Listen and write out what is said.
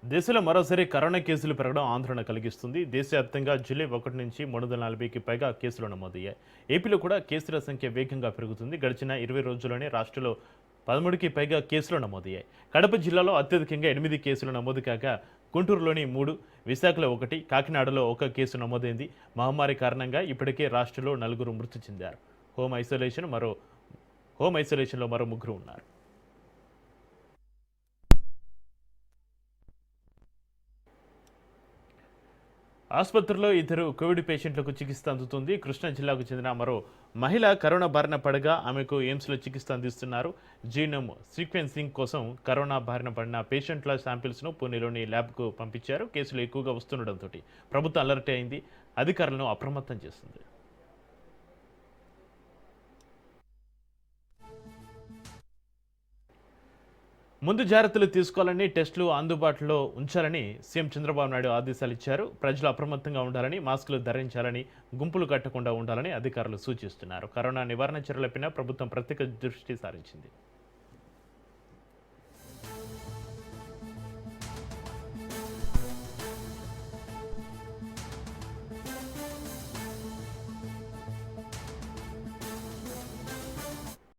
దేశంలో మరోసారి కరోనా కేసులు పెరగడం ఆందోళన కలిగిస్తుంది. దేశవ్యాప్తంగా జూలై 1 నుంచి 340కి పైగా కేసులు నమోదయ్యాయి. ఏపీలో కూడా కేసుల సంఖ్య వేగంగా పెరుగుతుంది. గడిచిన 20 రోజుల్లోనే రాష్ట్రంలో 13కి పైగా కేసులు నమోదయ్యాయి. కడప జిల్లాలో అత్యధికంగా 8 కేసులు నమోదు కాగా గుంటూరులోని 3, విశాఖలో 1, కాకినాడలో 1 కేసు నమోదైంది. మహమ్మారి కారణంగా ఇప్పటికే రాష్ట్రంలో 4 మృతి చెందారు. హోమ్ ఐసోలేషన్లో మరో 3 ఉన్నారు. ఆసుపత్రిలో 2 కోవిడ్ పేషెంట్లకు చికిత్స అందుతుంది. కృష్ణా జిల్లాకు చెందిన మరో మహిళ కరోనా బారిన పడగా ఆమెకు ఎయిమ్స్లో చికిత్స అందిస్తున్నారు. జీనోమ్ సీక్వెన్సింగ్ కోసం కరోనా బారిన పడిన పేషెంట్ల శాంపిల్స్ను పూణేలోని ల్యాబ్కు పంపించారు. కేసులు ఎక్కువగా వస్తుండటంతో ప్రభుత్వం అలర్ట్ అయింది. అధికారులను అప్రమత్తం చేసింది. ముందు జాగ్రత్తలు తీసుకోవాలని, టెస్టులు అందుబాటులో ఉంచాలని సీఎం చంద్రబాబు నాయుడు ఆదేశాలు ఇచ్చారు. ప్రజలు అప్రమత్తంగా ఉండాలని, మాస్కులు ధరించాలని, గుంపులు కట్టకుండా ఉండాలని అధికారులు సూచిస్తున్నారు. కరోనా నివారణ చర్యలపైన ప్రభుత్వం ప్రత్యేక దృష్టి సారించింది.